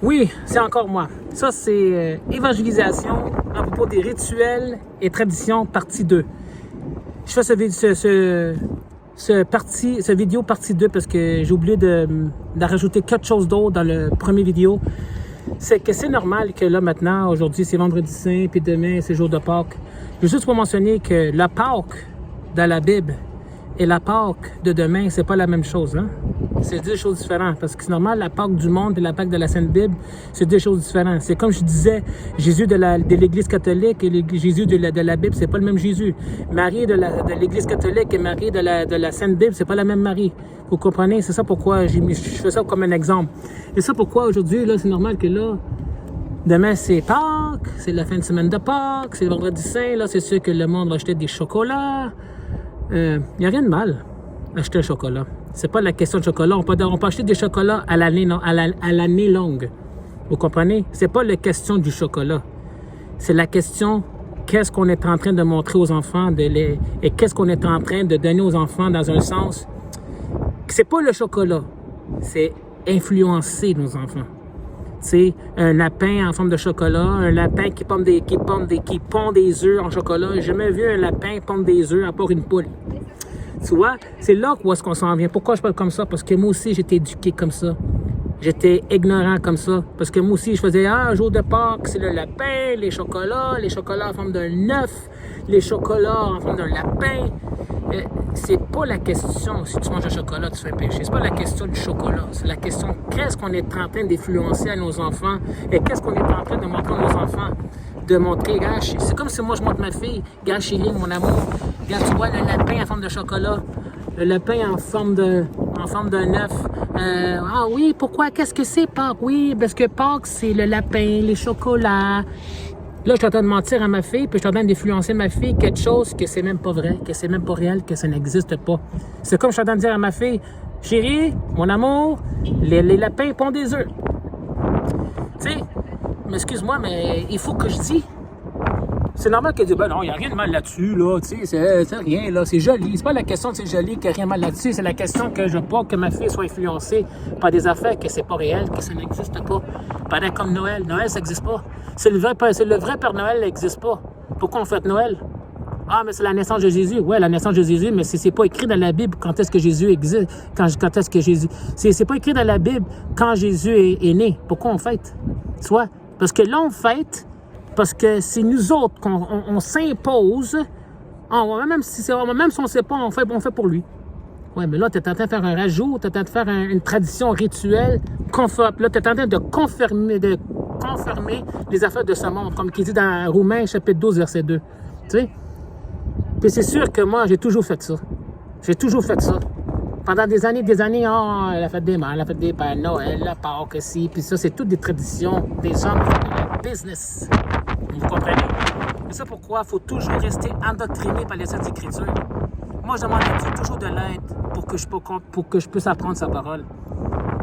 Oui, c'est encore moi. Ça, c'est évangélisation à propos des rituels et traditions, partie 2. Je fais ce vidéo partie 2 parce que j'ai oublié de rajouter quelque chose d'autre dans le premier vidéo. C'est que c'est normal que là, maintenant, aujourd'hui, c'est vendredi saint, puis demain, c'est jour de Pâques. Je veux juste pour mentionner que la Pâques dans la Bible et la Pâques de demain, c'est pas la même chose, hein? C'est deux choses différentes. Parce que c'est normal, la Pâques du monde et la Pâques de la Sainte Bible, c'est deux choses différentes. C'est comme je disais, Jésus de l'Église catholique et Jésus de la Bible, c'est pas le même Jésus. Marie de l'Église catholique et Marie de la Sainte Bible, c'est pas la même Marie. Vous comprenez? C'est ça pourquoi je fais ça comme un exemple. Et ça pourquoi aujourd'hui, là, c'est normal que là, demain, c'est Pâques, c'est la fin de semaine de Pâques, c'est le vendredi saint, là, c'est sûr que le monde va acheter des chocolats. Il n'y a rien de mal à acheter un chocolat. C'est pas la question de chocolat. On peut acheter des chocolats à l'année longue. Vous comprenez? C'est pas la question du chocolat. C'est la question qu'est-ce qu'on est en train de montrer aux enfants et qu'est-ce qu'on est en train de donner aux enfants dans un sens. C'est pas le chocolat. C'est influencer nos enfants. C'est un lapin en forme de chocolat, un lapin qui pond des œufs en chocolat. J'ai jamais vu un lapin pondre des œufs à part une poule. Tu vois, c'est là où est-ce qu'on s'en vient. Pourquoi je parle comme ça? Parce que moi aussi, j'étais éduqué comme ça. J'étais ignorant comme ça. Parce que moi aussi, je faisais, un jour de Pâques, c'est le lapin, les chocolats en forme d'un œuf, les chocolats en forme d'un lapin. C'est pas la question, si tu manges un chocolat, tu fais péché. C'est pas la question du chocolat. C'est la question, qu'est-ce qu'on est en train d'influencer à nos enfants et qu'est-ce qu'on est en train de montrer à nos enfants. De montrer, regarde, c'est comme si moi je montre ma fille, regarde chérie, mon amour, regarde, tu vois le lapin en forme de chocolat, le lapin en forme d'un œuf. Ah oui, pourquoi? Qu'est-ce que c'est Pâques? Oui, parce que Pâques, c'est le lapin, les chocolats. Là, je suis en train de mentir à ma fille, puis je suis en train d'influencer ma fille quelque chose que c'est même pas vrai, que c'est même pas réel, que ça n'existe pas. C'est comme je suis en train de dire à ma fille, chérie, mon amour, les lapins pondent des œufs. Tu sais, mais excuse-moi, mais il faut que je dise. C'est normal qu'elle dise, ben non, il n'y a rien de mal là-dessus, là, tu sais, c'est rien, là, c'est joli. C'est pas la question de c'est joli, qu'il n'y a rien de mal là-dessus, c'est la question que je veux pas que ma fille soit influencée par des affaires que c'est pas réel, que ça n'existe pas. Pareil comme Noël. Noël, ça n'existe pas. C'est le vrai Père Noël n'existe pas. Pourquoi on fête Noël? Ah, mais c'est la naissance de Jésus. Ouais, la naissance de Jésus, mais c'est pas écrit dans la Bible quand est-ce que Jésus existe. Quand est-ce que Jésus. C'est pas écrit dans la Bible quand Jésus est né. Pourquoi on fête? Soit. Parce que là, on fête, parce que c'est nous autres qu'on s'impose. Même si on ne sait pas, on fait pour lui. Ouais, mais là, tu es en train de faire un rajout, tu es en train de faire une tradition rituelle. Là, tu es en train de confirmer les affaires de ce monde, comme qui dit dans Romains, chapitre 12, verset 2. Tu sais? Puis c'est sûr que moi, j'ai toujours fait ça. J'ai toujours fait ça. Pendant des années, la fête des mères, la fête des pères, Noël, la Pâques, aussi. Puis ça, c'est toutes des traditions des hommes de la business. Vous comprenez? C'est ça pourquoi il faut toujours rester endoctriné par les Saintes Écritures. Moi, je demande à Dieu toujours de l'aide pour que je puisse apprendre sa parole.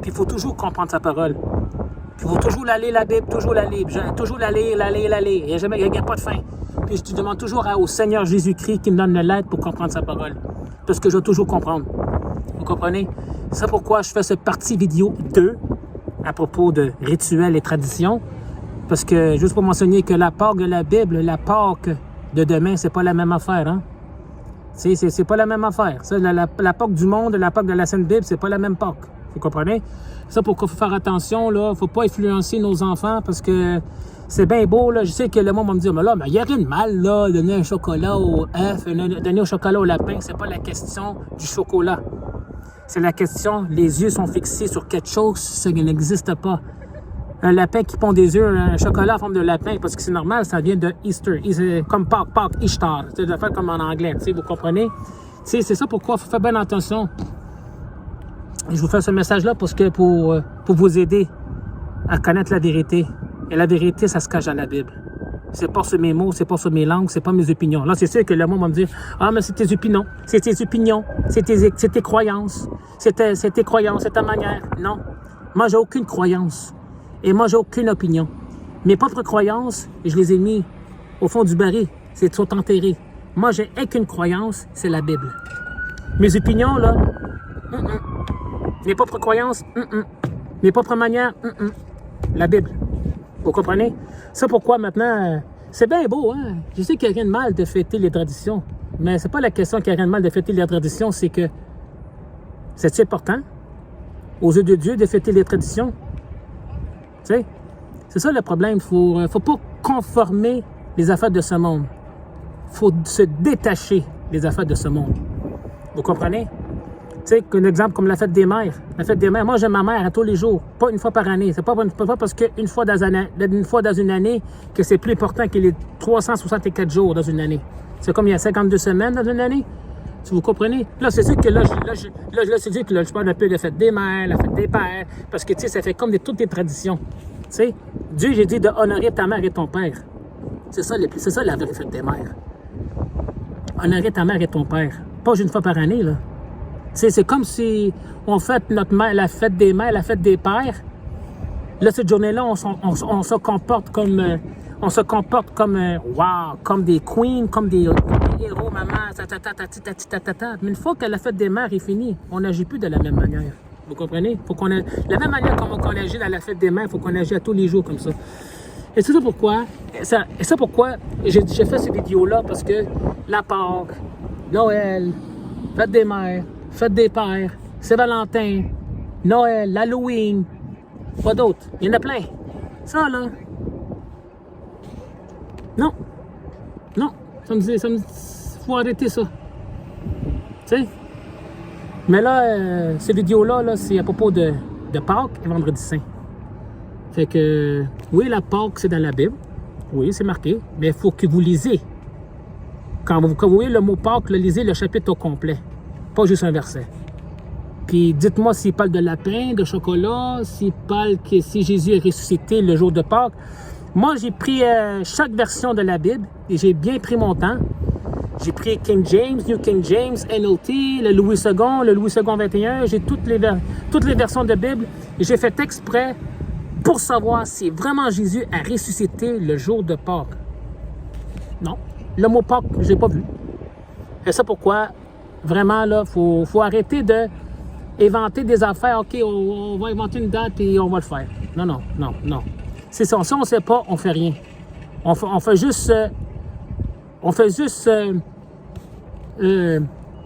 Puis il faut toujours comprendre sa parole. Puis il faut toujours la lire, la Bible, toujours la lire. Toujours la lire. Il n'y a pas de fin. Puis je demande toujours au Seigneur Jésus-Christ qui me donne de l'aide pour comprendre sa parole. Parce que je dois toujours comprendre. Vous comprenez? C'est pourquoi je fais cette partie vidéo 2 à propos de rituels et traditions. Parce que, juste pour mentionner que la Pâque de la Bible, la Pâque de demain, c'est pas la même affaire, hein? C'est pas la même affaire. Ça, la Pâque du monde, la Pâque de la Sainte Bible, c'est pas la même Pâque. Vous comprenez? Ça, pourquoi il faut faire attention, là. Faut pas influencer nos enfants parce que c'est bien beau, là. Je sais que le monde va me dire, mais là, il n'y a rien de mal, là, de donner un chocolat au œuf, donner un chocolat au lapin. C'est pas la question du chocolat. C'est la question, les yeux sont fixés sur quelque chose, ce qui n'existe pas. Un lapin qui pond des œufs, un chocolat en forme de lapin, parce que c'est normal, ça vient de Easter, comme Pâques, Ishtar. C'est des affaires comme en anglais, vous comprenez? C'est ça pourquoi il faut faire bien attention. Je vous fais ce message-là parce que pour vous aider à connaître la vérité. Et la vérité, ça se cache dans la Bible. C'est pas sur mes mots, c'est pas sur mes langues, c'est pas mes opinions. Là, c'est sûr que le monde va me dire, ah, mais c'est tes opinions, c'est tes croyances, c'est ta manière. Non. Moi, j'ai aucune croyance. Et moi, j'ai aucune opinion. Mes propres croyances, je les ai mis au fond du baril. C'est sont enterrés. Moi, j'ai qu'une croyance, c'est la Bible. Mes opinions, là, Mes propres croyances, Mes propres manières, la Bible. Vous comprenez? C'est pourquoi maintenant, c'est bien beau, hein? Je sais qu'il n'y a rien de mal de fêter les traditions, mais c'est pas la question qu'il n'y a rien de mal de fêter les traditions, c'est que c'est important, aux yeux de Dieu, de fêter les traditions. Tu sais? C'est ça le problème. Faut pas conformer les affaires de ce monde. Faut se détacher des affaires de ce monde. Vous comprenez? Tu sais, un exemple comme la fête des mères. La fête des mères, moi j'aime ma mère à tous les jours, pas une fois par année. C'est pas parce qu'une fois dans une année que c'est plus important que les 364 jours dans une année. C'est comme il y a 52 semaines dans une année. Vous comprenez? Là, c'est sûr que là, c'est sûr que là, je parle un peu de la fête des mères, la fête des pères, parce que, tu sais, ça fait comme toutes les traditions. Tu sais, Dieu, j'ai dit de honorer ta mère et ton père. C'est ça la vraie fête des mères. Honorer ta mère et ton père. Pas une fois par année, là. C'est comme si on fête la fête des mères, la fête des pères. Là, cette journée-là, on se comporte comme... wow, comme des queens, comme des héros, maman, Mais une fois que la fête des mères est finie, on n'agit plus de la même manière. Vous comprenez? La même manière qu'on agit à la fête des mères, il faut qu'on agisse à tous les jours comme ça. Et c'est ça pourquoi, j'ai fait cette vidéo-là, parce que la Pâques, Noël, fête des mères, fête des pères, Saint-Valentin, Noël, Halloween, pas d'autres. Il y en a plein. Ça, là. Non. Faut arrêter ça. Tu sais? Mais là, ces vidéos-là, c'est à propos de Pâques et Vendredi Saint. Fait que, oui, la Pâques, c'est dans la Bible. Oui, c'est marqué. Mais il faut que vous lisez. Quand vous voyez le mot Pâques, lisez le chapitre au complet. Pas juste un verset. Puis dites-moi s'il parle de lapin, de chocolat, s'il parle que si Jésus est ressuscité le jour de Pâques. Moi, j'ai pris chaque version de la Bible et j'ai bien pris mon temps. J'ai pris King James, New King James, NLT, le Louis II, le Louis II 21. J'ai toutes les versions de Bible et j'ai fait exprès pour savoir si vraiment Jésus a ressuscité le jour de Pâques. Non, le mot Pâques, je l'ai pas vu. Et c'est pourquoi, vraiment, là, faut arrêter de inventer des affaires. OK, on va inventer une date et on va le faire. Non. C'est ça. Si on ne sait pas, on ne fait rien. On fait juste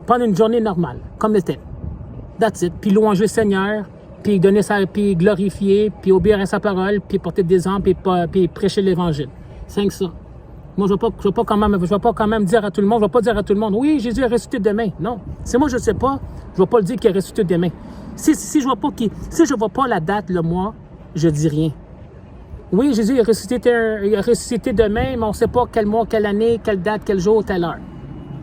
prendre une journée normale, comme c'était. That's it. Puis louanger le Seigneur, puis puis glorifier, puis obéir à sa parole, puis porter des âmes, puis prêcher l'Évangile. C'est que ça. Moi, je ne vais pas quand même dire à tout le monde, je ne vais pas dire à tout le monde, oui, Jésus est ressuscité demain. Non. Si moi, je ne sais pas, je ne vais pas le dire qu'il est ressuscité demain. Si je ne vois pas la date, le mois, je ne dis rien. Oui, Jésus est ressuscité demain, mais on ne sait pas quel mois, quelle année, quelle date, quel jour, telle heure.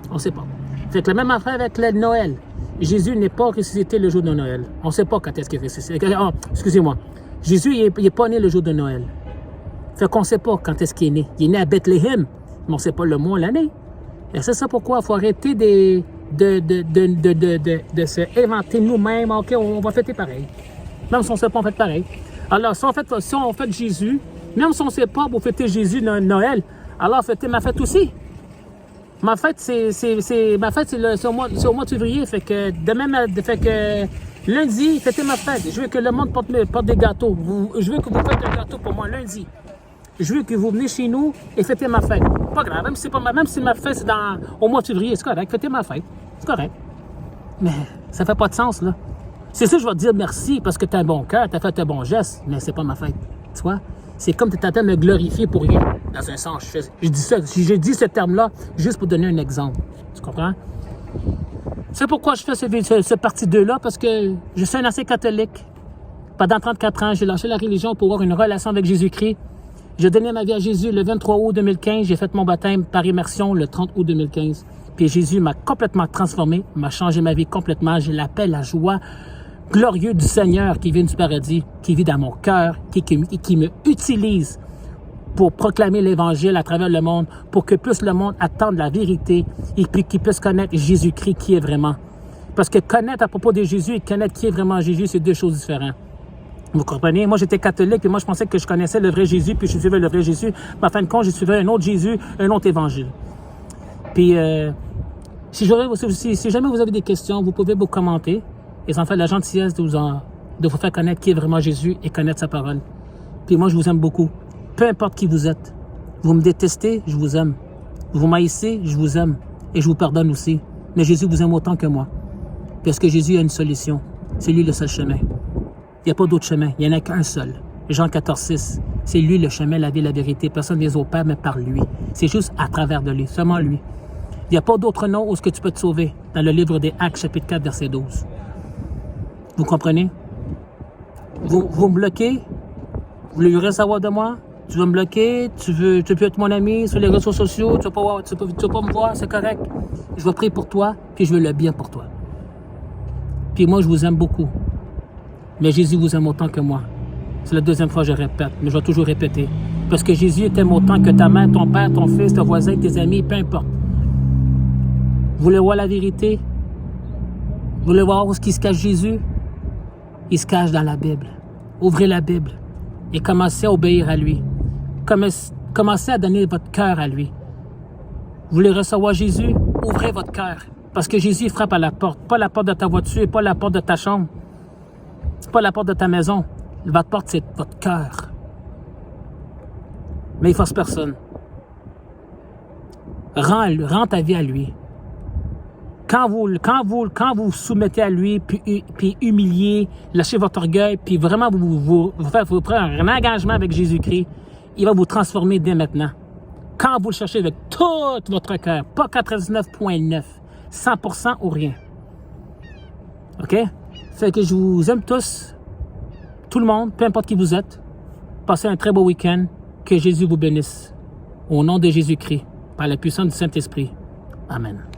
On ne sait pas. Fait que la même affaire avec le Noël. Jésus n'est pas ressuscité le jour de Noël. On ne sait pas quand est-ce qu'il est ressuscité. Oh, excusez-moi. Jésus, il n'est pas né le jour de Noël. Fait qu'on ne sait pas quand est-ce qu'il est né. Il est né à Bethléem, mais on ne sait pas le mois, l'année. Et c'est ça pourquoi il faut arrêter de se inventer nous-mêmes. OK, on va fêter pareil. Même si on ne sait pas, on fait pareil. Alors, si on fête Jésus, même si on ne sait pas pour fêter Jésus Noël, alors fêtez ma fête aussi. Ma fête, c'est au mois de février. Fait que lundi, fêtez ma fête. Je veux que le monde porte des gâteaux. Je veux que vous faites un gâteau pour moi lundi. Je veux que vous venez chez nous et fêtez ma fête. Pas grave, même si ma fête c'est au mois de février, c'est correct. Fêtez ma fête. C'est correct. Mais ça fait pas de sens, là. C'est ça que je vais te dire merci parce que tu as un bon cœur, tu as fait un bon geste, mais c'est pas ma fête. Tu vois? C'est comme tu es en train de me glorifier pour rien, dans un sens. Je dis ce terme-là juste pour donner un exemple. Tu comprends? C'est pourquoi je fais ce partie 2-là, parce que je suis un ancien catholique. Pendant 34 ans, j'ai lâché la religion pour avoir une relation avec Jésus-Christ. J'ai donné ma vie à Jésus le 23 août 2015. J'ai fait mon baptême par immersion le 30 août 2015. Puis Jésus m'a complètement transformé, m'a changé ma vie complètement. J'ai la paix, la joie glorieux du Seigneur qui vient du paradis, qui vit dans mon cœur, qui me utilise pour proclamer l'Évangile à travers le monde, pour que plus le monde attende la vérité et puis qu'il puisse connaître Jésus-Christ qui est vraiment. Parce que connaître à propos de Jésus et connaître qui est vraiment Jésus, c'est deux choses différentes. Vous comprenez? Moi, j'étais catholique et moi, je pensais que je connaissais le vrai Jésus puis je suivais le vrai Jésus. Mais en fin de compte, je suivais un autre Jésus, un autre Évangile. Puis, si jamais vous avez des questions, vous pouvez vous commenter. Et ça en fait la gentillesse de vous faire connaître qui est vraiment Jésus et connaître sa parole. Puis moi, je vous aime beaucoup. Peu importe qui vous êtes. Vous me détestez, je vous aime. Vous m'haïssez, je vous aime. Et je vous pardonne aussi. Mais Jésus vous aime autant que moi. Parce que Jésus a une solution. C'est lui le seul chemin. Il n'y a pas d'autre chemin. Il n'y en a qu'un seul. Jean 14,6. C'est lui le chemin, la vie, la vérité. Personne ne vient au Père, mais par lui. C'est juste à travers de lui. Seulement lui. Il n'y a pas d'autre nom où est-ce que tu peux te sauver. Dans le livre des Actes, chapitre 4, verset 12. Vous comprenez? Vous me bloquez? Vous voulez rien savoir de moi? Tu veux me bloquer? Tu veux être mon ami sur les réseaux sociaux? Tu veux pas me voir? C'est correct. Je vais prier pour toi, puis je veux le bien pour toi. Puis moi, je vous aime beaucoup. Mais Jésus vous aime autant que moi. C'est la deuxième fois que je répète, mais je vais toujours répéter. Parce que Jésus t'aime autant que ta mère, ton père, ton fils, ton voisin, tes amis, peu importe. Vous voulez voir la vérité? Vous voulez voir où est-ce qu'il se cache Jésus? Il se cache dans la Bible. Ouvrez la Bible et commencez à obéir à lui. Commencez à donner votre cœur à lui. Vous voulez recevoir Jésus? Ouvrez votre cœur. Parce que Jésus frappe à la porte. Pas la porte de ta voiture, pas la porte de ta chambre. C'est pas la porte de ta maison. Votre porte, c'est votre cœur. Mais il ne force personne. Rends ta vie à lui. Quand vous soumettez à lui, puis humiliez, lâchez votre orgueil, puis vraiment vous prenez un engagement avec Jésus-Christ, il va vous transformer dès maintenant. Quand vous le cherchez avec tout votre cœur, pas 99,9, 100% ou rien. OK? Fait que je vous aime tous, tout le monde, peu importe qui vous êtes. Passez un très beau week-end. Que Jésus vous bénisse. Au nom de Jésus-Christ, par la puissance du Saint-Esprit. Amen.